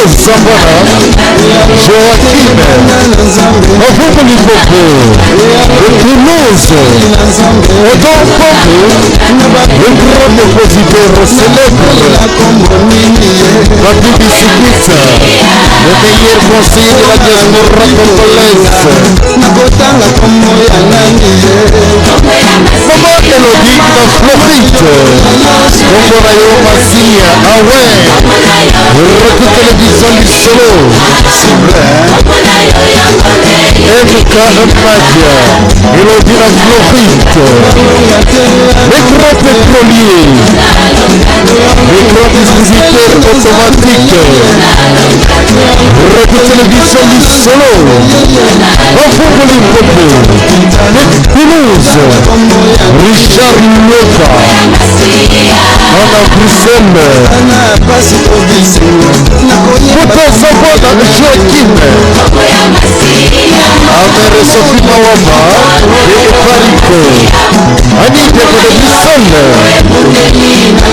Zambana, Joachim, Ovubu Lipopo, Toulouse, Odon Popo, le grand compositeur célèbre, Papi Bisikita, le meilleur conseiller de la diaspora congolaise. Maman Elodie de Floride, Kongorayo Masia, Awe, Radio Télévision du Solo, Erika Madia, Elodie de Floride, les grands pétroliers, les grands distributeurs automatiques, Radio Télévision du Solo, Ovubu Lipopo, Toulouse, Richard Loka, Anna Bruxelles, Poto Sabona, Joachim, Amere Sophie Mawama, et Pariko, Anita de Bruxelles,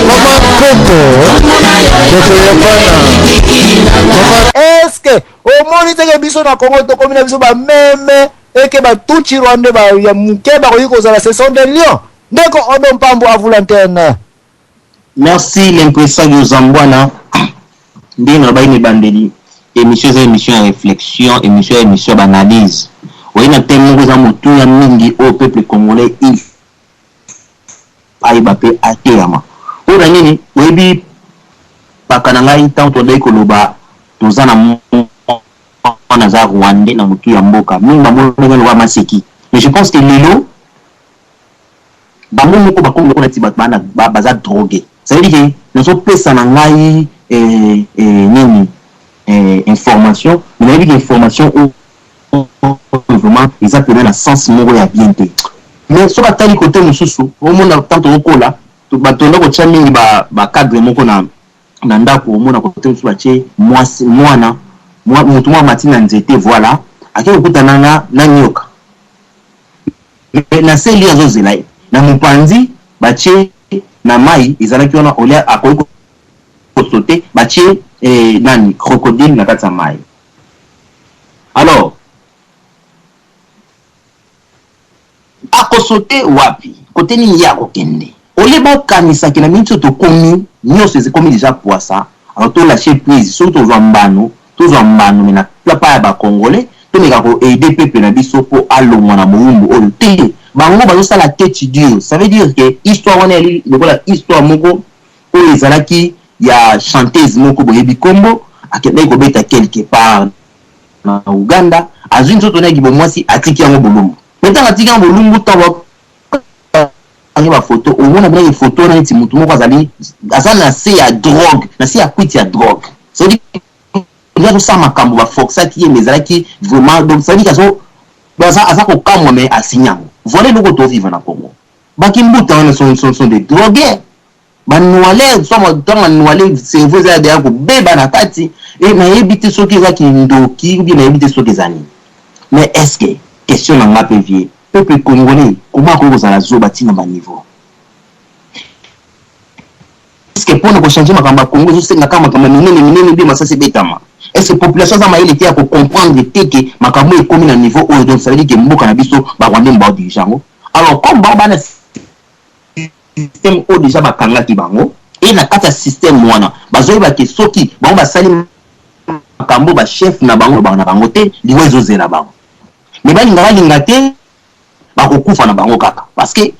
Maman Koko, Koko Yabana, Est-ce que au monde que biso na Congo to komina biso ba meme et que ba tuchi Rwanda ba ya muke ba ko za la saison de Lyon ndeko Odon Pambo à vous l'antenne. Merci l'impression de Zambwana ndino ba ni bandeli émission à réflexion émission d'analyse oui na thème ngo za mutu ya mingi au peuple congolais il ayi bape aterama o na nini webi pakananga itanto dai koloba tozana on a Rwandais dans mutu ya mboka minga mo ngelo maseki mais je pense que lelo bango moko bakongo ko na tibat bana baza drogué ça veut dire que nous sommes pesa na ngai nini information mais il y a information où vraiment ils appellent la sens moko ya bien te mais so batali côté mususu au monde tanto okola to batonda ko chamingi ba cadre moko na ndako au monde côté mususu bache mwana mutu mwa matina nzete voilà ake okutana na nyoka na seli ya zozela na mupanzi bache na mai ezalaki wana olia akoyi kosote bache nani crocodile na kati ya mai. Alors akosote wapi kote nini ya kokende olie bokanisaki na minso tokomi nyonso ezikomi déjà poisa alors to lâcher prise surtout tozwa mbano mais na plapa ya bakongolais tomeka ko aider peuple na biso po alongwa na mowumbu oyo te bango bazosala tête dure. Ça veut dire que histoire wana eli lokola histoire moko oyo ezalaki ya chanteuse moko boyebi kombo akendaki kobeta quelque part na Uganda azwi nzoto na gibo mwasi atiki yango bolumbu metanga atiki yango bolumbu tawa ani ba photo au moins na photo na nti mutu moko azali na se ya drogue na se ya quit ya drogue. Ça veut dire il y a tout ça makambo ba foxa qui est ezalaki vraiment donc ça veut dire que baza azako kamwa mais asinyango voilà le to vivre na Congo bakimbuta wana sont des drogués banwale somo tanga nwale cerveau za de ko beba na kati et na yebite soki za kindoki ou bien na yebite soki zani mais est-ce que question na ngape vie peuple congolais comment ko za la zo bati na ba niveau est-ce que pour nous changer makamba Congo zo senga kama minene bien masasi betama est-ce que population za maile qui a ko comprendre que makambo e komi na niveau oyo donc ça veut dire que mboka na biso ba Rwandais mba dirigeant alors comme ba na système o déjà bakanga ki bango et na kata système wana bazoyi ba ke soki bango basali makambo ba chef na bango na bango te liwe zozela bango mais balinga te bakokufa na bango kaka parce que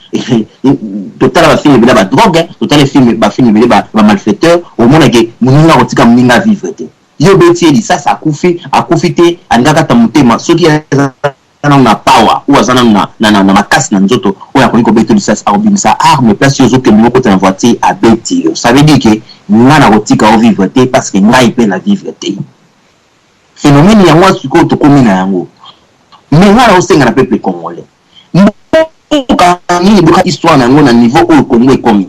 total ba film bila ba drogue total film ba malfaiteur au monde que muninga kotika muninga vivre te yo betieli ça akufi te angaka ta mutema soki na power ou azana na makasi na nzoto ou ya koniko beteli ça arobimisa arme place yozo ke moko ta voiture a beti ça veut dire que ngana kotika o vivre te parce que ngai pe na vivre te phénomène ya moi siko to komina yango mais ngana osenga na peuple congolais mboka ni boka histoire na ngo na niveau au Congo ekomi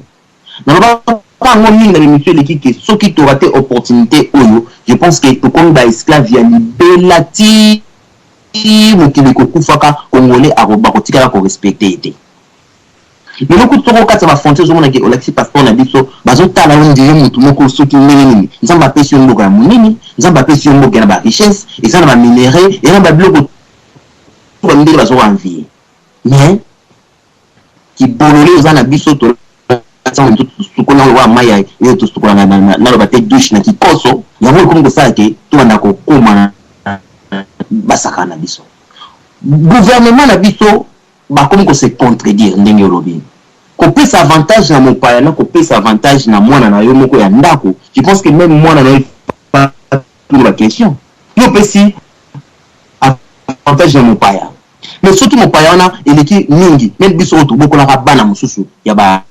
na ba pas mon mingi na monsieur l'équipe soki to raté opportunité oyo je pense que to comme ba esclave ya libelati mokili kokufaka congolais aroba kotika ko respecter été mais le coup de toko kata va frontière zo mona ke olaxi passeport na biso bazo tala on dire mutu moko soki nini nzamba pesi mboka ya munini nzamba pesi mboka na ba richesse ezana ba minerais et na ba biloko to ndenge bazo envier mais qui bololé ezana biso to tsango tout sukona wa maya et to sukona na ba tête douche na kikoso ya mo ko ngosala ke to na ko koma basaka na biso gouvernement na biso ba comme ko se contredire ndenge olobi ko pesa avantage na mopaya na ko pesa avantage na mwana na yo moko ya ndako. Je pense que même mwana na yo pas pour la question yo pesi avantage na mopaya mais surtout mopaya na eleki mingi même biso oto boko na bana mususu ya ba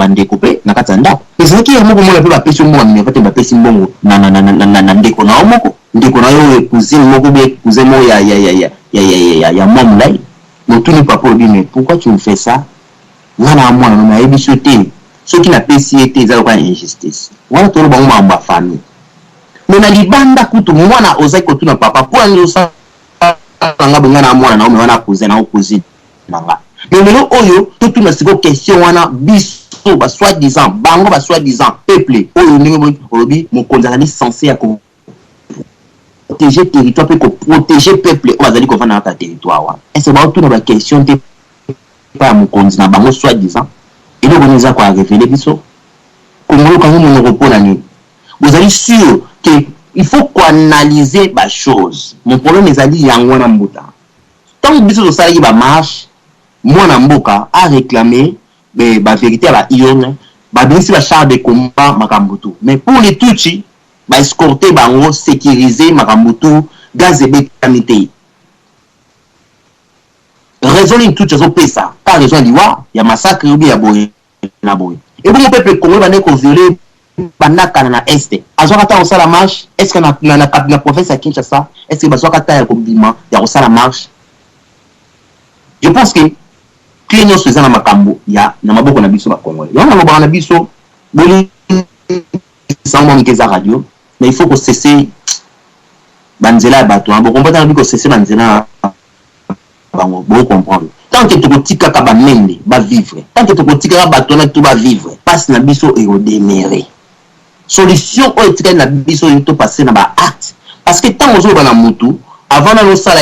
ndeko pe na kata ndako mais c'est qui ya moko mona pe ba pesi moko na ba pesi mbongo na ndeko na moko ndeko na yo cousine moko be cousin mo ya moi mulai motuni papa obi mais pourquoi tu me fais ça ngana mwana na yebi sote ceux qui na pesi été za kwa injustice wana to ba mwa mba famille mais na libanda kutu mwana ozai ko tuna papa pour nyo sa nga bengana mwana na wana cousin na cousine nanga mais lelo oyo to tuna siko question wana biso ba soi-disant bango ba soi-disant peuple oyo ndenge obi mokonza ni censé ya ko protéger territoire pour protéger peuple on va dire qu'on va dans ta territoire et c'est pas tout dans la question de pas mon continent bango soi-disant et donc on nous a quoi révéler biso comme quand on repos la nuit vous allez sûr que il faut qu'on analyse la chose mon problème est à dire yangwana mbuta tant que biso ça y va marche moi na mboka a réclamer ba vérité ba ion ba bien si la char de combat makambutu mais pour les tuchi ba escorter bango sécuriser makambutu gaz et bétamité raison une toute chose pesa pas raison liwa ya massacre ou bien ya boy na boy et bon peuple congolais va ne violer banaka na est azwa kata osala marche est-ce que na province ya Kinshasa est-ce que bazwa kata ya kobima ya osala marche je pense que cligno seza na makambo ya na maboko na biso ba congolais yo na maboko na biso boli sans mon radio. Mais il faut que cesser banzela bato bon comprendre que cesser banzela bango bon comprendre tant que tu kotika ka ba mende ba vivre tant que tu kotika bato na tout ba vivre passe na biso et au déméré solution o etika na biso to passer na ba acte parce que tant ozo bana mutu avant na sala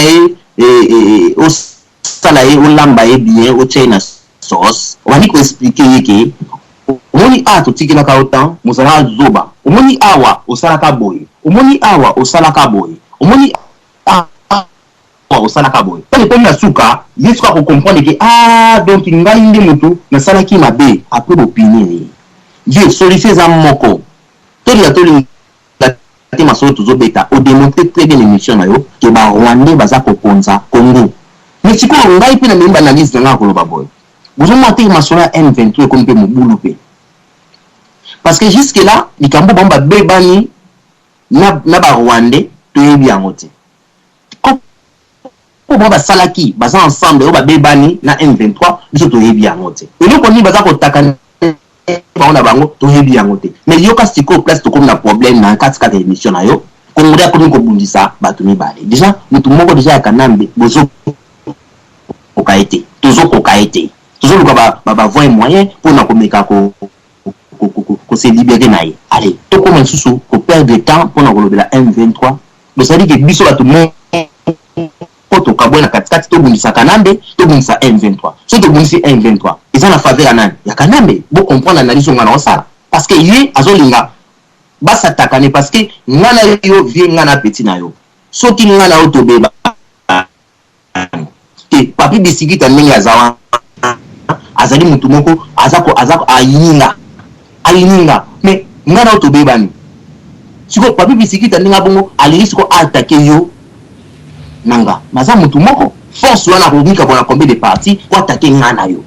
o sala o lamba e bien o china sauce on va ni ko expliquer que omoni a to tikela ka autant mosala zoba omoni awa osala ka boy omoni awa osala ka boy omoni awa osala ka boy quand on a suka yesu ko comprendre que donc ngai ndi mutu na sala ki mabe après opinion Dieu solution za moko to la te maso to zo beta o démontrer très bien l'émission na yo que ba Rwanda baza ko konza Congo mais siko ngai pe na memba analyse na ko lo ba boy vous ont monté masola M23 comme pe mobulu pe. Parce que jusque là, les Cambo bamba bebani na ba Rwandais to yebi angote. Ko bamba salaki baza ensemble o ba bebani na M23 biso to yebi angote. Et donc on ni baza ko takana ba ona bango to yebi angote. Mais yo ka siko place to comme na problème na 4 émission na yo. Ko ngoda ko ko bundisa bato ni bale. Déjà mutu moko déjà ya kanambe bozo okaete. Toujours okaete. Toujours ba voie moyen pour na komeka ko se libérer naïe. Allez, tout comme un sous pour perdre de temps pour nous la M23. Mais ça dit que biso la tout le monde quand on kabou na 4 to bundisa kanambe to bundisa M23. So to bundisa M23. Ils ont la faveur anan. Ya kanambe bon comprendre l'analyse on a ça parce que yé azolinga basa takane parce que ngana yo vie ngana petit na yo. So ki ngana auto beba. Te papi bisiki tanengi azawa. Azali mutu moko azako ayinga mais ngana auto bebani siko papi bisiki taninga bongo ali siko attaquer yo nanga maza mutu moko force wana ko mika bona combien de parties pour attaquer ngana yo.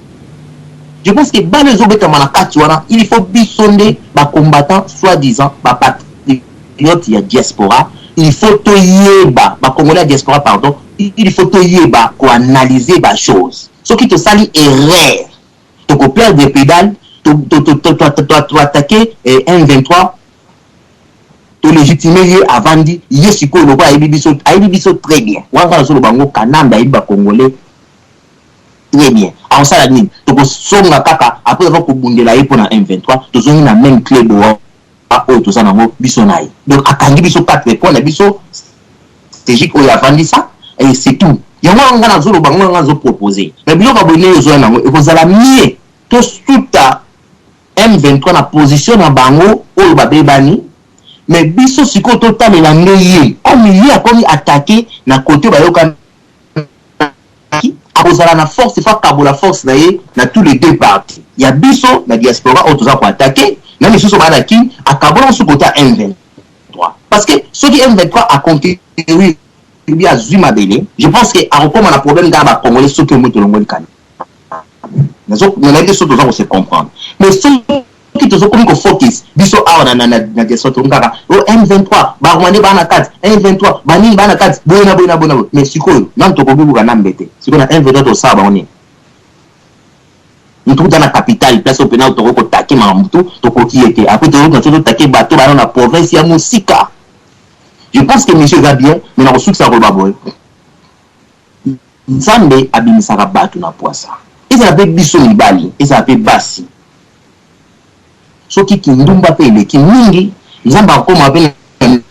Je pense que ba les obeta manakati wana il faut bisonde ba combattants soi-disant ba patriotes ya diaspora il faut to yeba ba congolais diaspora pardon il faut to yeba ko analyser ba chose ce qui te sali erreur to ko perdre des pédales tu attaquer M23 tu légitimer avant dit yesiko loko aibibiso très bien wanga solo bango kanamba aiba congolais très bien. En ça, la ligne, donc, songa kaka, après avoir kubundela pour la M23, tous on a même clé bois, tout ça, bisonai. Donc, à Kangi, biso 4 points, la biso, stratégique, on a vendu ça, et c'est tout. Il y a un gars qui a proposé. Mais bien, on va venir aux zones, et vous allez mieux, tout à M23 na position na bango, ou le babani, mais biso, si qu'on total est la meilleure, comme il a comme attaqué, na côté, bayoka, à la force, c'est pas la force na tous les deux parties. Il y a biso, la diaspora, autour pour attaquer, même si on a qui, à Kabula, sur côté M23. Parce que ceux qui M23 a continué, à Zuma Bele, je pense que à recommande un problème dans la Congolais, ceux qui ont monté le monde calme. Nous avons des choses qu'on se comprendre. Mais ceux qui sont comme focus, biso a na diaspora, M23, Barwande Banakat, M23, Bani Banakat, Bona. Mais si quoi, non, tu peux pas n'embêter. Si on a M23 au Saba, on est. Nous trouvons dans la capitale, place au pénal, tu peux attaquer Mamoutou, tu peux qui était. Après, tu peux attaquer bateau dans la province, il y a Moussika. Je pense que monsieur va bien, mais on a reçu que ça va pas. Nzambe abimisaka bato na poisa. Et ça appelle biso libali, et ça appelle basi. Soki kindumba pe le kimingi, Nzambe akoma appelle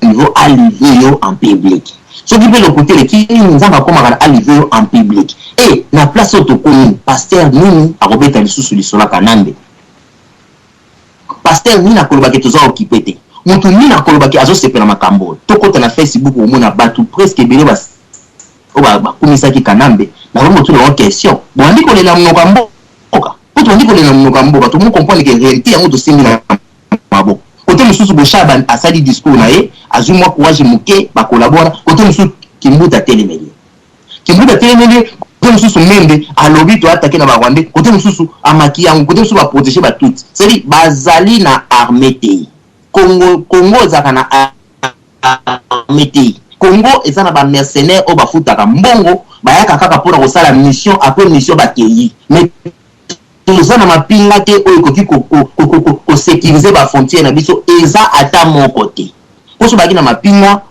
niveau alivé en public. Soki pe le côté le ki Nzambe akoma alivé en public. Et na place autocommune, pasteur nini akobeta lisusu lisola kanande. Pasteur nini akolobaki toza okipete. Mutu nini akolobaki azo sepela makambo. Tokota na Facebook omona batu presque ebele bakumisaki kanambe. Na romo tu la question. Bondi ko lela mnoka mboka. Koto bondi ko lela mnoka mboka. To mo comprendre que réalité ya moto singi na mabo. Kote mususu Boshaba asali discours na ye, azumwa courage muke ba collabora. Kote mususu Kimbuta telemeli. Kimbuta telemeli kote mususu Membe alobi to attaquer na ba Rwanda. Kote mususu amaki yango, kote mususu ba protéger ba tout. C'est bazali na armée te. Congo zaka na armée te. Congo ezana ba mercenaires o ba futaka mbongo bayaka kaka pona kosala mission après mission bakeyi. Mais tozana mapinga te oyo koki ko sécuriser ba frontière na biso eza ata mon côté. Poso baki na mapinga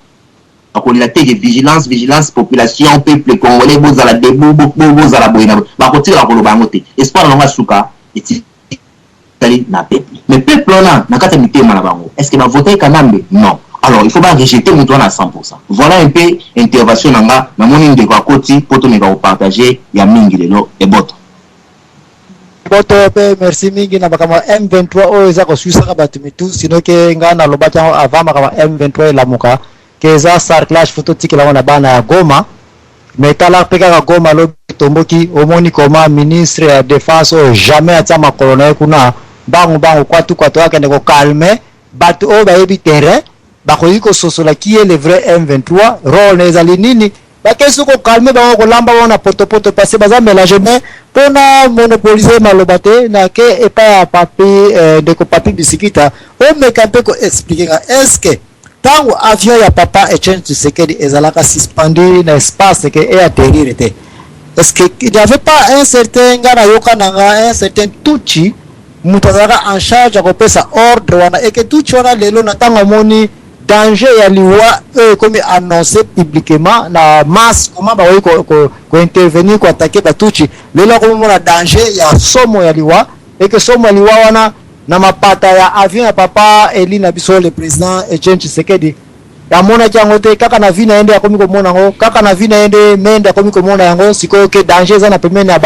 akolela te de vigilance population peuple congolais bozala debout bozala boyina bakotika koloba ngote. Espoir longa suka eti tali na peuple. Mais peuple na kata mitema na bango. Est-ce que va voter Kanambe? Non. Alors, il faut pas rejeter mon toit à 100%. Voilà un peu l'intervention dans la monnaie de Kwakoti pour te partager. Il y a Mingi et Boto. Boto, merci Mingi. Na bakama M23 o eza ko suisa batu mitu sino ke ngana lobata avant makama M23 la muka ke za star clash photo tiki la wana bana ya Goma. Metala peka ka Goma lo tomboki omoni koma ministre ya défense o jamais atama colonel kuna bangu kwatu yake ndeko calmer batu o ba yebi terrain. Bakoyiko sosola qui est le vrai M23 rôle les alinini bakesu ko calmer ba ko lamba wana poto passer baza mélanger mais pona monopoliser malobate na ke et pas papi de ko papi bisikita o me kampe ko expliquer est-ce que tango avion ya papa Etienne Tshisekedi ezalaka suspendu na espace que et atterrir était est-ce que il n'y avait pas un certain ngana yoka nanga un certain Tuchi mutazaka en charge à kopesa ordre wana et que Tuchi wana lelo na tango moni danger ya liwa comme annoncé publiquement na masse comment ba ko intervenir ko attaquer Batuchi lelo comme na danger ya somo ya liwa et que somo ya liwa wana na mapata ya avion ya papa Eli na biso le président Etienne Tshisekedi ya mona chango te kaka na vina ende ya komi ko mona ngo kaka na vina ende menda komi ko mona yango siko ke danger za na pembeni ya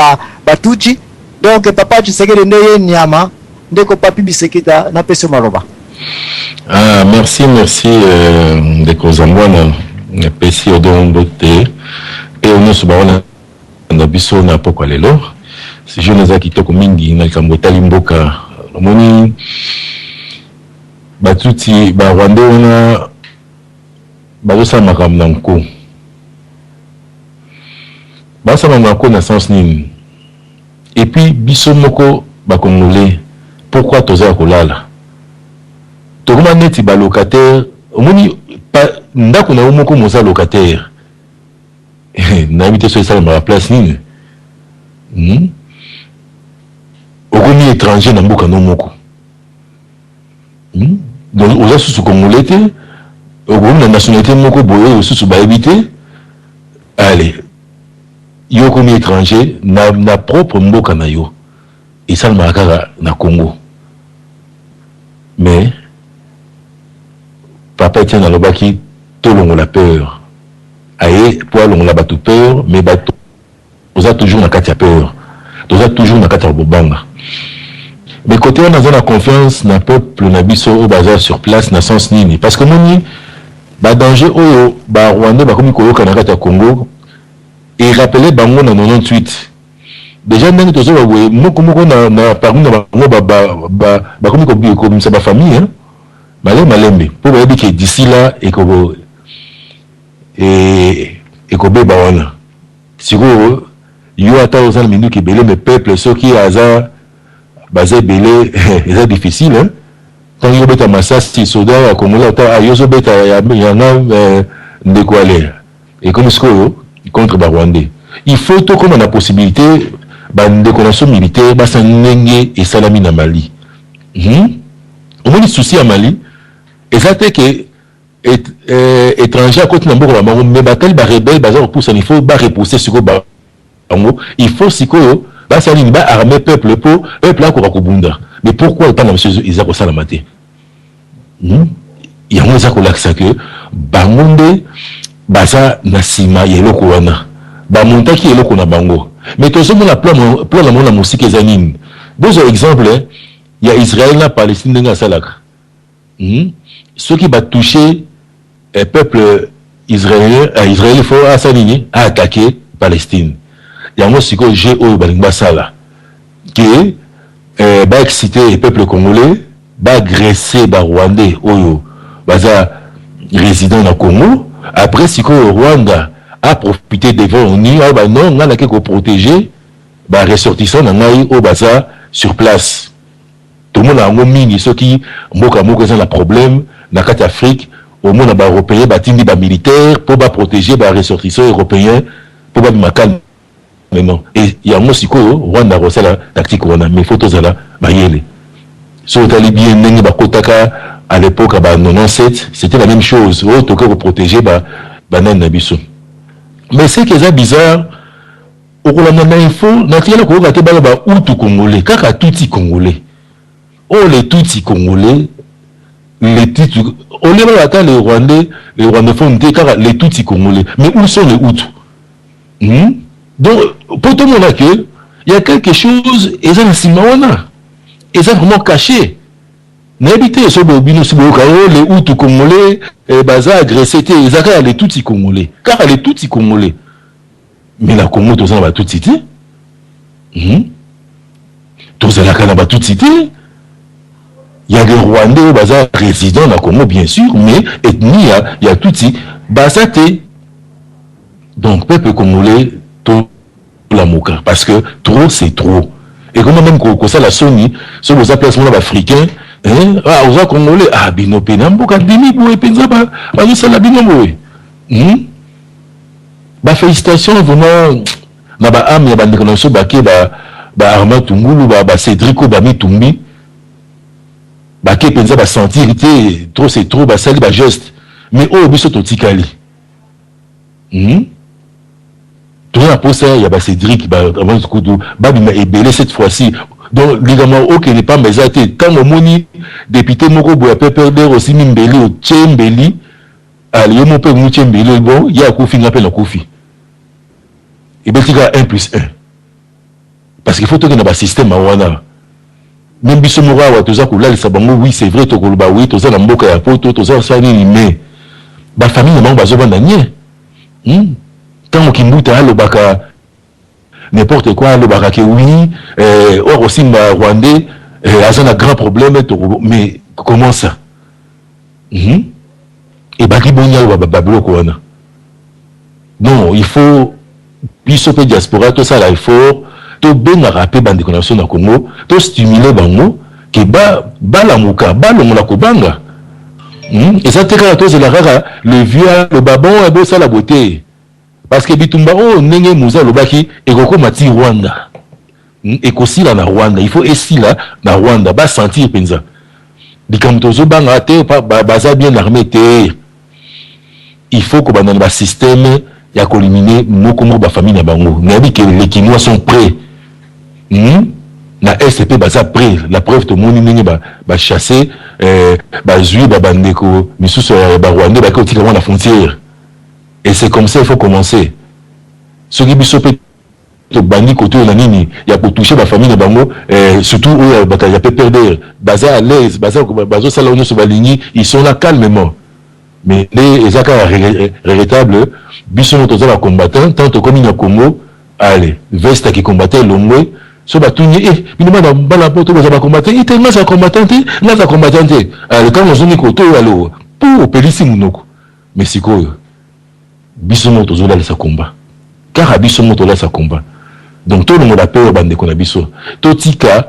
Batuchi donc papa Tshisekedi ndeye nyama ndeko papi bisekita na peso maloba. Ah, merci, de Kozambwana, Pessi Odondote, et on se barre na biso na poko lelo. Si je n'ai quitté comme mingi, na kambota limboka, moni, batuti, barwande ona, barosa makam nanko. Basa mamako na sens nini. Et puis, biso moko, bakongolais, pourquoi toza kolala? Tokoma neti ba locataire omoni ndako na omoko moza locataire na habité sur ça ma place nini okomi étranger na mboka no moko donc oza susu congolais te okomi na nationalité moko boye susu ba habité allez yo comme étranger na propre mboka na yo et ça le marquera na Congo mais papa tient dans le baki tout le monde la peur aye pour le la batu peur mais bateau vous a toujours na katia peur vous a toujours na katia bobanga mais côté on a la confiance na peuple na biso au bazar sur place na sens nini parce que moni ba danger oyo ba Rwanda ba komi koyoka na katia Congo et rappeler bango na 98 déjà ndenge tozo ba we moko na parmi na bango ba komi ko comme ça ba famille hein malembe pour ba que d'ici là et ko beba wana siko yo ata aux minutes qui belé mais peuple ceux qui aza basé belé c'est difficile hein quand yo beta masasi soda ya Congolais ata yo zo beta ya na ndeko aller et comme ce contre Rwandais. Il faut tout comme on a possibilité de connaissance militaire bas nenge et salami na Mali. Au moins les soucis à Mali et ça fait que étranger à côté de Nambo mais batel ba rebelle bazar repousse il faut ba repousser sur ba il faut siko ba sali ba armer peuple pour peuple là ko bunda. Mais pourquoi autant na monsieur Isaac Salamate? Il y a un Isaac Olaxa que bangonde baza na sima yeloko wana ba montaki yeloko na bango mais tozo mona plan la mona musique ezanine deux exemples il y a Israël na Palestine nga salaka ceux qui va toucher peuple israélien Israël faut asalini a attaquer Palestine il y a moi siko j'ai au balingba sala que ba exciter peuple congolais ba agresser ba rwandais oyo baza résident na Congo. Après, si le Rwanda a profité des vents, non, on a qu'à protéger les ressortissants au bazar sur place. Tout le monde a un mini, ceux qui ont un problème dans l'Afrique, au monde européen, des militaires pour protéger les ressortissants européens, pour les macans. Mais non. Et il y a un aussi Rwanda a la tactique, mais photos là, sur les talibans, n'est pas à l'époque, en 97, c'était la même chose. Autre que pour protéger Banan Nabiso. Mais c'est que c'est bizarre. Au Rwanda, il faut, naturellement, qu'on va te Hutu Congolais, car Tutsi Congolais. Oh, les Tutsi Congolais, les Tutsi, on les va les Rwandais, les Rwandophones, car les Tutsi Congolais. Mais où sont les Hutus? Donc, pour tout le monde, il y a quelque chose, et ça, c'est vraiment caché. N'habitez ce bobino si les Hutus congolais baza agressé les Tutsi congolais car les Tutsi congolais mais la Congo tous en va tout cité tous la kana va tout cité il y a des Rwandais baza résidents dans Congo bien sûr mais ethnie il y a Tutsi baza té donc peuple congolais tout la moka parce que trop c'est trop et comment même qu'on ça la Sony sur vos placements africains ah aux Congolais ah bino penambo kadimi boue penza ba ça la bino boue ba félicitations vraiment na ba am ya ba ndikonoso ba ke ba Armand Tungulu ba Cédric Obami Tumbi ba ke penza ba sentir trop c'est trop ba sali ba geste mais oh biso totikali tout ça pour ça il y a ba Cédric ba Armand Tungulu ba bima ebelé cette fois-ci. Donc, ligament, ok, n'est pas mes athées. Tant que moni, député Moko Boyapé perdre aussi Mimbeli au Tchembeli, allez, mon père Mouchembeli, bon, il y a un Koufi, n'appelle un Koufi. Et bien, il y a 1+1. Parce qu'il faut que nous un système à Wana. Même si nous avons tout ça, oui, c'est vrai, oui, tout ça, dans le cas, tout ça, ça, mais la famille n'a pas besoin d'un tant qu'on a le baka. N'importe quoi, le barake, oui, or aussi, Rwandais, a un grand problème, mais comment ça? Et Baki Bonya, Bablo, quoi. Non, il faut, puis, ce diaspora, tout ça, là, il faut, tout bien rappeler, bande de connexion dans le Congo, tout stimuler, bango, que la mouka, la kobanga. Et ça, c'est la rara, le vieux, le babon, et beau, ça, la beauté. Parce que Bitumba, oh, nenge mouza lobaki, et koko mati Rwanda. Et kosi la na Rwanda. Il faut esi la na Rwanda. Ba sentir penza. Bikamtozo banga te, baza bien armé te. Il faut que dans le système ya ko éliminer moko ba famille na bango na bi que les Kinois sont prêts na SCP baza prêt la preuve to moni ningi ba chasser ba zui ba bandeko misusu ba Rwanda ba ko tika la frontière et c'est comme ça il faut commencer ce qui biso peut to bandi côté na nini ya ko toucher ba famille na bango surtout ba ya peut perdre baza à l'aise baza sala on se baligni ils sont là calmement mais les ezaka regrettable biso to za combattant tant comme na Congo allez veste qui combattait l'omwe so batuni minima na bala poto za combattant il tellement ça combattant na za combattant le quand on zoni koto alors pour pelisi munoko mais sikoyo biso to zo la sa combat car biso to la sa combat donc tout le monde a peur bande ko na biso to tika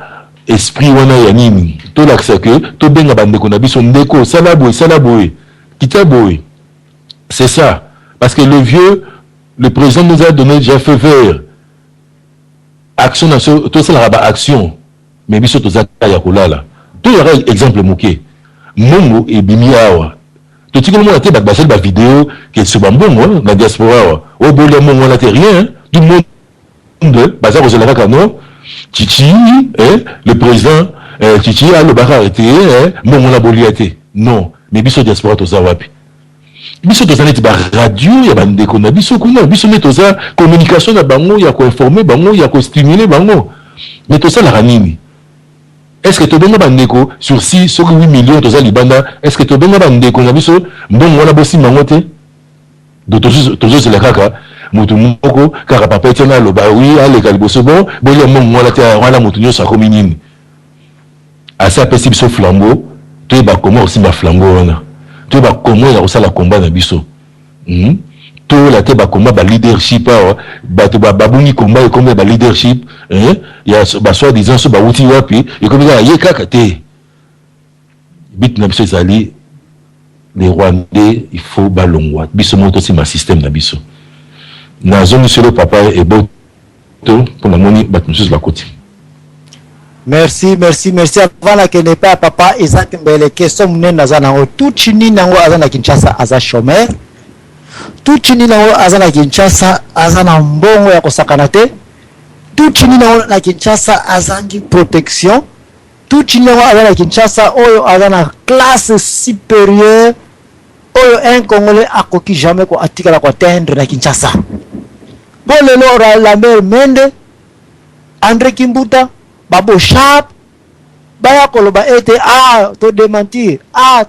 esprit wana ya nini to la que to benga bande ko na biso ndeko salaboy kitaboy c'est ça parce que le président nous a donné déjà feu vert action tout ça la action mais biso to zaka ya kolala to y aura exemple moké mongo et bimiawa to tika mo te ba vidéo que ce bambongo na diaspora o bole mongo la rien du monde baza ko zela kano Chichi le président Chichi a le bar arrêté mongo la boliate non mais biso diaspora to za wapi biso to zaneti ba radio ya bande ko na biso kuna biso meto za communication na bango ya ko informer bango ya ko stimuler bango mais to ça la ranini est-ce que to benga bande ko sur 6 sur 8 millions to za libanda est-ce que to benga bande ko na biso mbongo na bosi mangote do to zo la kaka mutu moko kaka papa tena lo ba oui ale kaliboso bon boya mbongo la te wana mutu nyosa ko minini asa pesi biso flambeau to ba comment aussi ba flambeau wana to ba comment ya osala combat na biso to la te ba combat ba leadership ba to ba babuni combat et combat ba leadership ya ba soit disant so ba wuti wapi et comme ça ye kaka te bit na biso zali les Rwandais il faut balongwa biso moto si ma système na biso na zone sur le papa et bon pour la moni bat monsieur la côté. Merci. Avant la n'est pas papa Isaac Mbele question mnen nazana o tout chini nango azana Kinshasa aza chômeur. Tout chini nango azana Kinshasa azana mbongo ya kosakana te. Tout chini nango na Kinshasa azangi protection. Tout chini nango azana Kinshasa oyo azana classe supérieure. Oyo un Congolais akoki jamais ko atikala ko atteindre na Kinshasa. Bon le la mère Mende André Kimbuta Babo Sharp baya koloba ete to démentir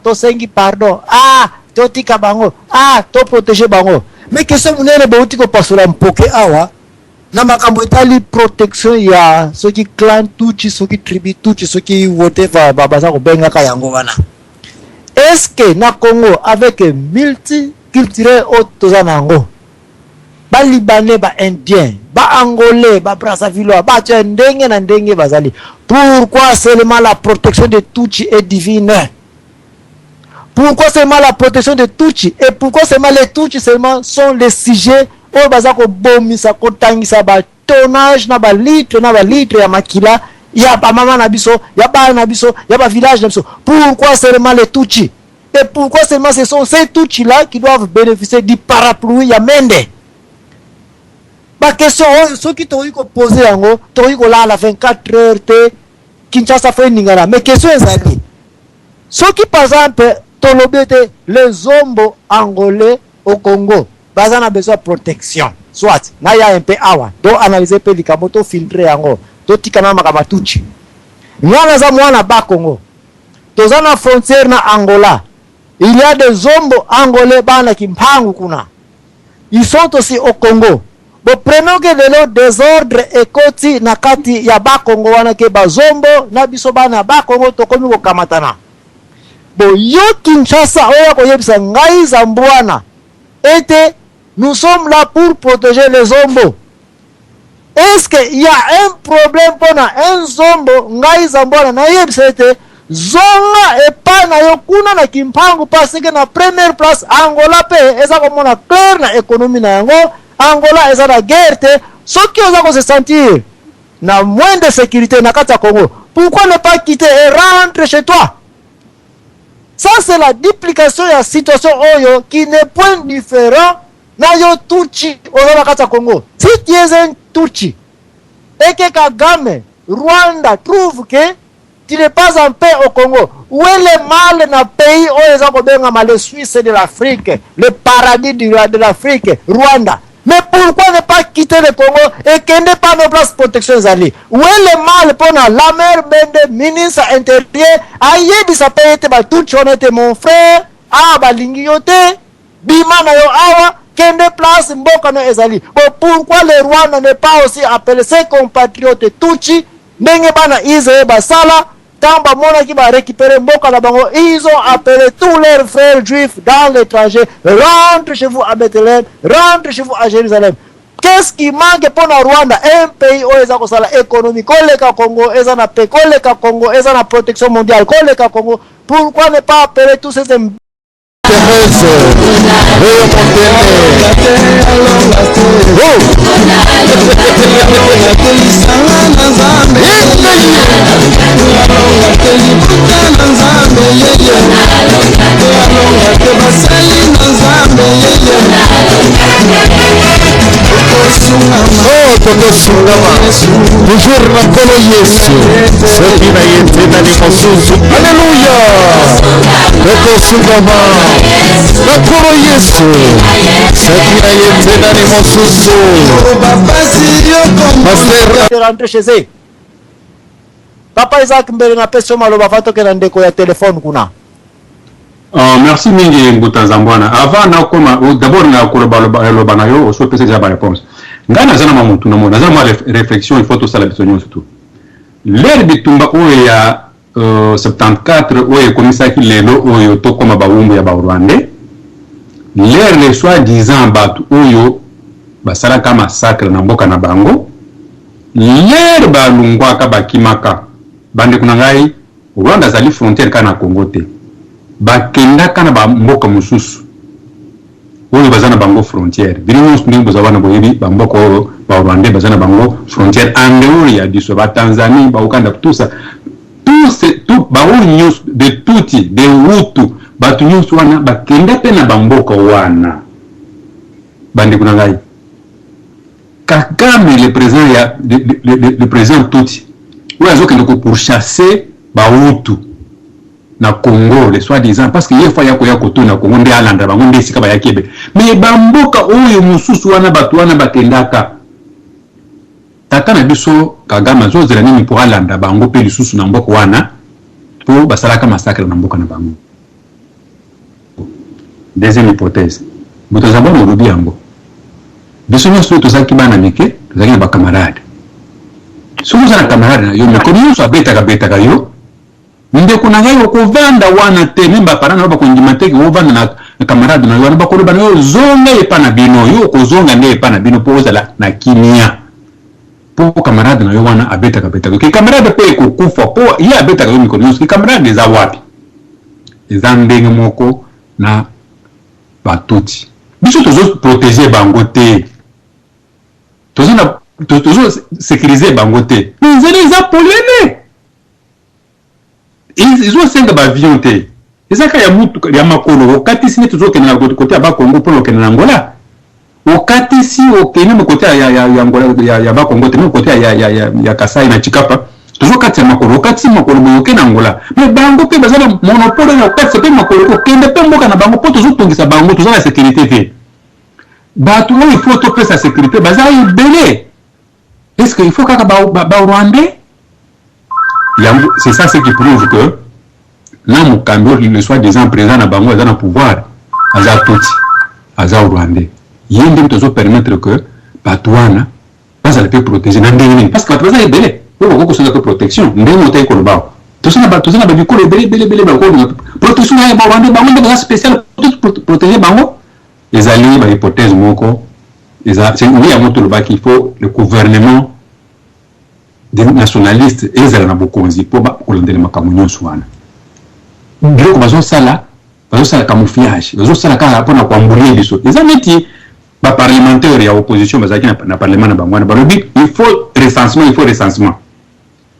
to sengi pardon to tika bango to protéger bango mais que ce munene ba utiko pasula mpoke awa na makambo etali protection ya soki clan tuchi soki tribu tuchi soki wote va babaza ko benga ka yango wana est-ce que na Congo avec multiculturel otozanango ba libanais ba indien ba angolais ba brazzaville ba ndenge na ndenge bazali pourquoi seulement la protection de Tutsi est divine pourquoi seulement la protection de Tutsi et pourquoi seulement les Tutsi seulement sont les sujets au bazako bomisa ko tangisa ba tonnage na ba litre ya makila ya ba mama na biso ya ba na biso ya ba village na biso pourquoi seulement les Tutsi et pourquoi seulement ce sont ces Tutsi là qui doivent bénéficier du parapluie ya Mende. Ma question, ceux qui t'ont eu posé en haut, t'ont eu là à la 24 heures, Kinshasa fait ningara. Mais question est celle-ci. Ceux qui, par exemple, t'ont l'obété, les zombo angolais au Congo, bazan a besoin de protection. Soit, na ya un peu awa, donc analyser peu les kamoto filtré en haut, donc tikana makamatuchi. Mwana za mwana ba Congo. Tozana frontière na Angola. Il y a des zombo angolais bana kimpangu kuna. Ils sont aussi au Congo. Bon, prenons que de l'autre désordre et koti na kati ya ba Congo wana ke ba zombo na biso bana ba Congo to komi ko kamatana. Bon, yo Kinshasa oya ko yebisa ngai zambwana. Ete nous sommes là pour protéger les zombos. Est-ce qu'il y a un problème pour un zombo ngai zambwana na yebisa ete zonga e pa na yo kuna na kimpangu parce que na première place Angola pe eza ko mona clair na économie na yango. Angola est la guerre, ceux qui ont se sentir na moins de sécurité na kata Congo. Pourquoi ne pas quitter et rentrer chez toi? Ça c'est la duplication de la situation Oyo qui n'est point différent na yo Tutsi oza kata Congo. Si tu es un Tutsi et que Kagame, Rwanda trouve que tu n'es pas en paix au Congo, où est le mal dans le pays où le Suisse de l'Afrique, le paradis de l'Afrique, Rwanda? Mais pourquoi ne pas quitter le Congo et qu'il n'est pas nos places de protection zali? Où est le mal pour la mère Bende, ministre intérieur, aïe, ça peut être tout honnête, mon frère, ah, balingiote, bima na yo awa, kende place mboka na ezali. Pourquoi le Rwanda n'est pas aussi appelé ses compatriotes Tutsi, ndenge bana Israël basala, Tamba mona qui va récupérer mboka na bango, ils ont appelé tous leurs frères juifs dans l'étranger, rentre chez vous à Bethléem, rentre chez vous à Jérusalem. Qu'est-ce qui manque pour le Rwanda? Un pays où ils ont la économie, koleka Congo, ils ont la paix, koleka Congo, ils ont la protection mondiale, koleka Congo. Pourquoi ne pas appeler tous ces toujours na kolo Yesu soki na ye te nani mosusu. Alleluya, ekosungama na kolo Yesu soki na ye te nani mosusu. Rentrer chez eux. Papa Isaac mbele na peso maloba fatoke na ndeko ya telefone kuna. Merci mingi Mbuta Zambwana. Avant na koma d'abord na koloba loba na yo so pesa ba réponse. Ngana zana mamutu na mona zana réflexion il faut tout ça la besoin surtout. L'air bitumba o ya 74 o ya komisa ki lelo o yo to koma ba wumbu ya ba Rwanda. L'air les soi-disant batu o yo basala kama massacre na mboka na bango. L'air ba lungwa ka bakimaka. Bande kuna ngai Rwanda zali frontière kana Congo te. Bakenda kana ba mboka mususu oyo bazana bango frontière bilimo ndimbo zabana boyebi ba mboka oyo ba Rwanda bazana bango frontière andeuri ya biso ba Tanzanie ba Uganda tout ça tout ba news de tuti de Hutu ba news wana bakenda pena ba mboka wana bande kuna ngai Kagame le président ya le président tuti oyo azokende ko pourchasser ba Hutu na Congo les soi-disant parce que yefa yako yako to na Congo nde alanda bango nde sika ba yakebe mais bamboka oyo mususu wana batu wana bakendaka tata na biso Kagame azozela nini pour alanda bango pe lisusu na mboka wana po basalaka massacre na mboka na bango. Deuxième hypothèse Mbuta Zambwana olobi yango biso nyonso tozalaki bana mike tozalaki na bakamarade soki oza na camarade na yo mekoni nyonso abetaka yo ndeko na ngai okovanda wana te memba parana na bakondima te ovanda na camarade na yo wana bakoloba na yo zonga epa na bino yo kozonga nde epa na bino po ozala na kimia po camarade na yo wana abetaka ke camarade pe ekokufa po ye abetaka yo mikolo nyonso ke camarade eza wapi eza ndenge moko na batuti biso tozo protéger bango te tozo sécuriser bango te nzela eza pollué. Ils ont 5 avions te. Eza ka ya mutu ya makolo okati sine toujours que na côté ba Congo pour que na Angola. Okati si okene mo côté ya Angola ya ba Congo te mo côté ya Kasai na Chikapa. Toujours kati ya makolo okati makolo mo okene Angola. Mais bango pe bazana monopole na okati pe makolo okende pe mboka na bango po toujours tongisa bango toujours la sécurité te. Ba tout il faut to pe sa sécurité bazana ibele. Est-ce qu'il faut kaka ba Rwandais? C'est ça ce qui prouve que là, mon Cambio, le soi-disant président na bango, dans le pouvoir, aza tuti, aza Rwandais. Il y a une chose permettre que Batouana, pas à peut protéger, parce que la est belé, pour que la protection, n'est pas un colbao. Tout ça n'a pas du coup, belé, protection, il y a Rwandais, spécial pour protéger bango. Les alliés, l'hypothèse, c'est oui, à mon tour, qu'il faut le gouvernement des nationalistes et les Arabokonzi pour coller makamouillons souvent. Biloko bazosala camouflage, bazosala kaka pona kwambulia biso. Les amis ba parlementaire ya opposition bazaki na parlement na bangwana balobi il faut recensement.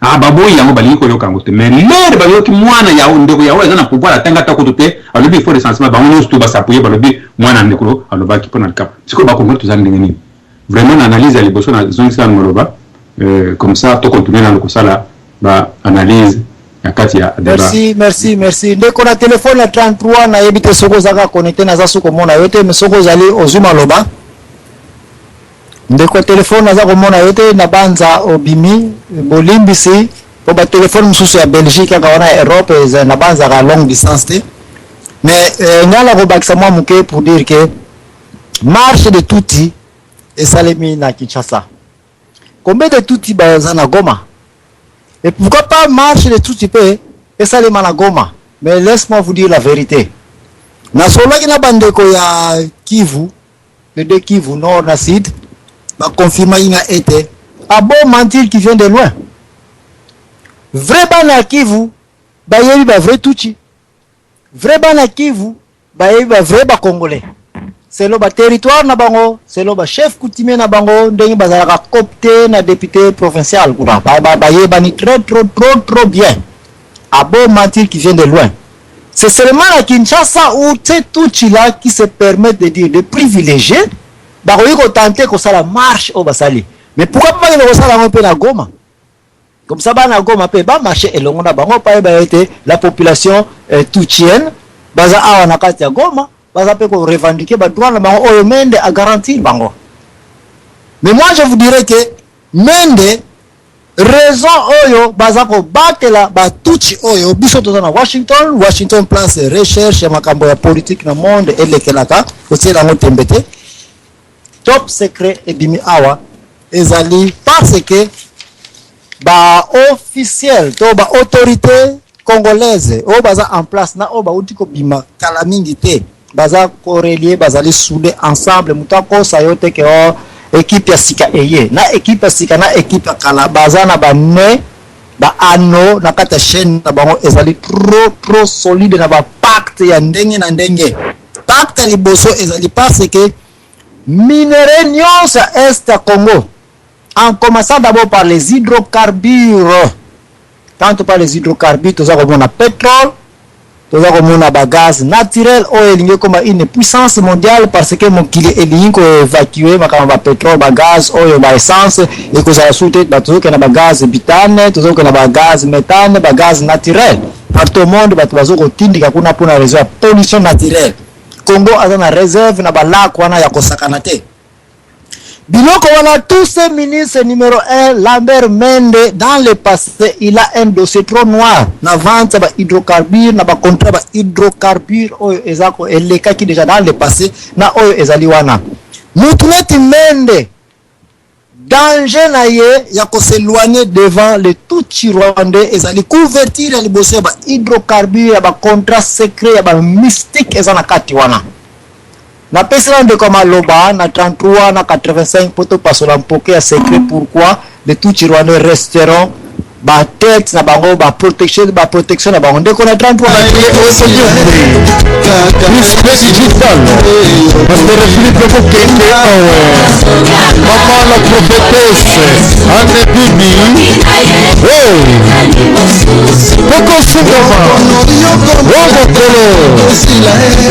ah baboyi yango balingi koyoka yango te mais lere bayoki mwana ya ndeko yawo eza na pouvoir atanga atako to te alobi il faut recensement bango nyonso to basapuye balobi mwana ndeko alobaki mpona likapa sikoyo bakongoli toza ndenge nini vraiment na analyse ya liboso na zongisaka moloba comme ça to continuer na kosala ba analyse ya kati ya merci ndeko na telefone ya 33 na yebi te soko zaka connecté na za soko mona yote mais soko zali ozuma loba ndeko telefone naza komona yote na banza obimi bolimbisi po ba telefone mususu ya Belgique ka wana Europe na banza ka longue distance te mais ngala ko bakisa mwa muke pour dire que marche de tuti et salemi na Kinshasa combien de tuti baza na Goma et pourquoi pas marche de tuti pe et salema na Goma mais laisse-moi vous dire la vérité na solo ki na bandeko ya Kivu les deux Kivu nord na sud ba confirma inga été a beau mentir qui vient de loin vrai bana Kivu ba yebi ba vrai tuchi vrai bana Kivu ba yebi ba vrai ba congolais c'est le ba territoire na bango c'est le ba chef coutumier na bango ndenge bazala copté na député provincial kuna ba yebi ni trop bien a beau mentir qui vient de loin. C'est seulement à Kinshasa où c'est tuchi là qui se permet de dire de privilégier bah oui qu'on tente que ça la marche au basali mais pourquoi pas que ça la un peu na Goma comme ça ba na Goma pe ba marcher et longo na bango pa ba été la population tuchienne baza awa na kati ya Goma baza pe ko revendiquer ba droit na bango oyo mende à garantir bango mais moi je vous dirais que mende raison oyo baza ko batela ba tuchi oyo biso to na Washington place recherche makambo ya politique na monde elekelaka aussi la ngotembete top secret et bimi awa ezali parce que ba officiel to ba autorité congolaise o baza en place na o ba utiko bima kala mingi te baza correlier bazali soudé ensemble mutako sayote ke o équipe ya sika eye na équipe ya sika na équipe ya kala baza na ba ne ba ano na kata chaîne na bango ezali trop solide na ba pacte ya ndenge na ndenge pacte liboso ezali parce que minerais nyonso ya Est à Congo, en commençant d'abord par les hydrocarbures. Quand on parle des hydrocarbures, tout ça comme on a pétrole, tout ça comme on a gaz naturel, oil comme une puissance mondiale parce que mon kili est lié évacuer ma comme pétrole, gaz, oil, essence et que ça a sauté tout ça qu'on a gaz butane, tout ça qu'on a gaz méthane, gaz naturel. Partout au monde, tout ça qu'on tindi qu'on a pour la raison pollution naturelle. Congo a une réserve na balak wana ya kosakana te. Biloko wana tous ces ministres numéro 1 Lambert Mende dans le passé il a un dossier trop noir na vente ba hydrocarbures na ba contrat ba hydrocarbures oyo ezako eleka ki déjà dans le passé na oyo ezali wana. Mutuneti Mende danger na ye ya ko s'éloigner devant le tout rwandais ezali couverture ya liboso ba hydrocarbures ya ba contrat secret ya ba mystique ezana kati wana na pesa de comme loba na 33 na 85 poto pasola mpoke ya secret pourquoi le tout rwandais resteront ba tête na bango ba protection na bango ndeko na 33 plus digital pasteur Philippe Kokende maman la prophétesse Anne Bibi Koko Sugama Kolo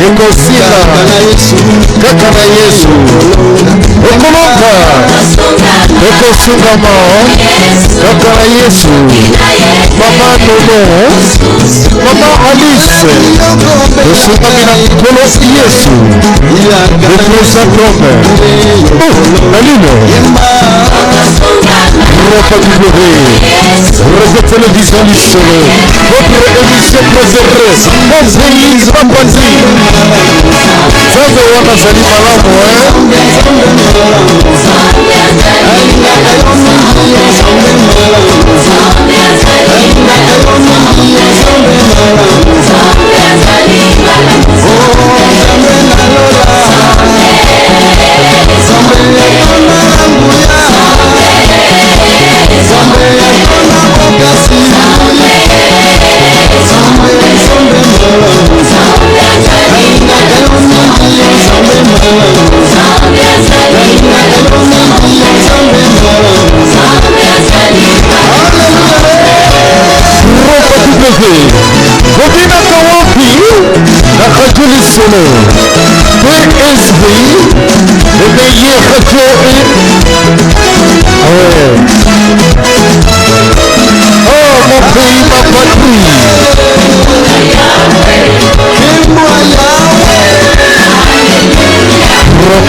Ekosila Kaka na Yesu Okolonga Koko Sugama Kaka na Yesu Mama Nono Mama Alice Osugami na Kolo Yesu Represa Trompe Alino Ropa du Radio Télévision du Solo votre émission préférée Moïse Bambanzi Zazo wana zali malamu Zambe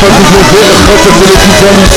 www.rtv.solo